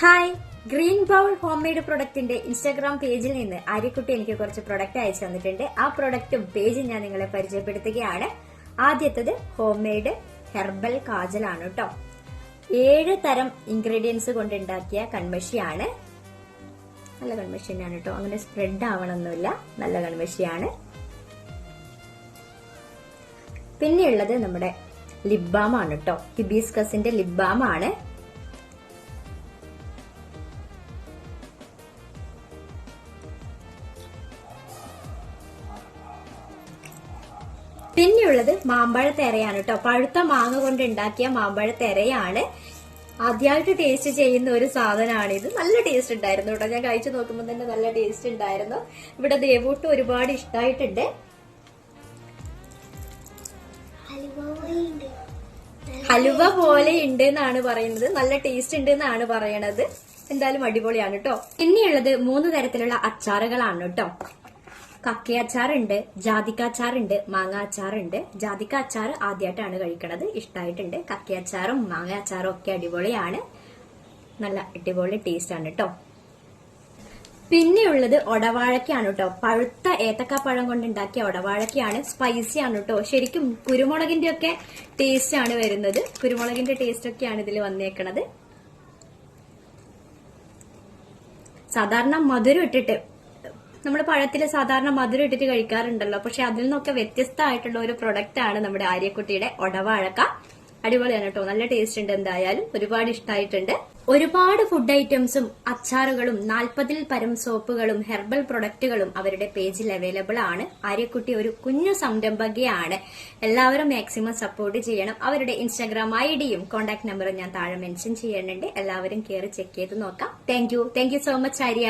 Hi, green bowl home made പ്രൊഡക്റ്റിന്റെ Instagram പേജിൽ നിന്ന് ആര്യക്കുട്ടി എനിക്ക് കുറച്ച് പ്രൊഡക്റ്റ് അയച്ചു തന്നിട്ടുണ്ട്. ആ പ്രൊഡക്റ്റും പേജും ഞാൻ നിങ്ങളെ പരിചയപ്പെടുത്തുകയാണ്. ആദ്യത്തത് ഹോം മെയ്ഡ് ഹെർബൽ കാജലാണ് കേട്ടോ. 7 തരം ഇൻഗ്രീഡിയൻസ് കൊണ്ട് ഉണ്ടാക്കിയ കൺമഷിയാണ്. നല്ല കൺമഷി തന്നെയാണ് കേട്ടോ, അങ്ങനെ സ്പ്രെഡ് ആവണമെന്നില്ല, നല്ല കൺമഷിയാണ്. പിന്നെയുള്ളത് നമ്മുടെ ലിപ് ബാം ആണ് കേട്ടോ, ഹിബിസ്കസിന്റെ ലിപ് ബാം ആണ്. പിന്നെയുള്ളത് മാമ്പഴത്തേരയാണ് കേട്ടോ, പഴുത്ത മാങ്ങ കൊണ്ട് ഉണ്ടാക്കിയ മാമ്പഴത്തേരയാണ്. ആദ്യമായിട്ട് ടേസ്റ്റ് ചെയ്യുന്ന ഒരു സാധനമാണ് ഇത്. നല്ല ടേസ്റ്റ് ഉണ്ടായിരുന്നു കേട്ടോ, ഞാൻ കഴിച്ചു നോക്കുമ്പോൾ തന്നെ നല്ല ടേസ്റ്റ് ഉണ്ടായിരുന്നു. ഇവിടെ ദേവൂട്ട് ഒരുപാട് ഇഷ്ടമായിട്ടുണ്ട്. ഹലുവ പോലെ ഉണ്ട് എന്നാണ് പറയുന്നത്, നല്ല ടേസ്റ്റ് ഉണ്ട് എന്നാണ് പറയണത്. എന്തായാലും അടിപൊളിയാണ് കേട്ടോ. പിന്നെയുള്ളത് 3 തരത്തിലുള്ള അച്ചാറുകളാണ് കേട്ടോ. കക്കയ അച്ചാറുണ്ട്, ജാതിക്ക അച്ചാറുണ്ട്, മാങ്ങ അച്ചാറുണ്ട്. ജാതിക്ക അച്ചാർ ആദ്യമായിട്ടാണ് കഴിക്കണത്, ഇഷ്ടമായിട്ടുണ്ട്. കക്കയ അച്ചാറും മാങ്ങ അച്ചാറും ഒക്കെ അടിപൊളിയാണ്, നല്ല അടിപൊളി ടേസ്റ്റ് ആണ് കേട്ടോ. പിന്നെയുള്ളത് ഒടവാഴക്കയാണ് കേട്ടോ, പഴുത്ത ഏത്തക്കാപ്പഴം കൊണ്ട് ഉണ്ടാക്കിയ ഒടവാഴക്കയാണ്. സ്പൈസി ആണ് കേട്ടോ, ശരിക്കും കുരുമുളകിന്റെ ഒക്കെ ടേസ്റ്റ് ആണ് വരുന്നത്. കുരുമുളകിന്റെ ടേസ്റ്റ് ഒക്കെയാണ് ഇതിൽ വന്നേക്കണത്. സാധാരണ മധുരം ഇട്ടിട്ട്, നമ്മൾ പഴത്തിൽ സാധാരണ മധുരം ഇട്ടിട്ട് കഴിക്കാറുണ്ടല്ലോ, പക്ഷെ അതിൽ നിന്നൊക്കെ വ്യത്യസ്തമായിട്ടുള്ള ഒരു പ്രൊഡക്റ്റ് ആണ് നമ്മുടെ ആര്യക്കുട്ടിയുടെ ഒടവാഴക്ക. അടിപൊളിയാണ് കേട്ടോ, നല്ല ടേസ്റ്റ് ഉണ്ട്. എന്തായാലും ഒരുപാട് ഇഷ്ടമായിട്ടുണ്ട്. ഒരുപാട് ഫുഡ് ഐറ്റംസും അച്ചാറുകളും 40-ൽ പരം സോപ്പുകളും ഹെർബൽ പ്രൊഡക്റ്റുകളും അവരുടെ പേജിൽ അവൈലബിൾ ആണ്. ആര്യക്കുട്ടി ഒരു കുഞ്ഞു സംരംഭകയാണ്. എല്ലാവരും മാക്സിമം സപ്പോർട്ട് ചെയ്യണം. അവരുടെ ഇൻസ്റ്റാഗ്രാം ഐഡിയും കോൺടാക്ട് നമ്പറും ഞാൻ താഴെ മെൻഷൻ ചെയ്യുന്നുണ്ട്. എല്ലാവരും കയറി ചെക്ക് ചെയ്ത് നോക്കാം. Thank you so much Arya.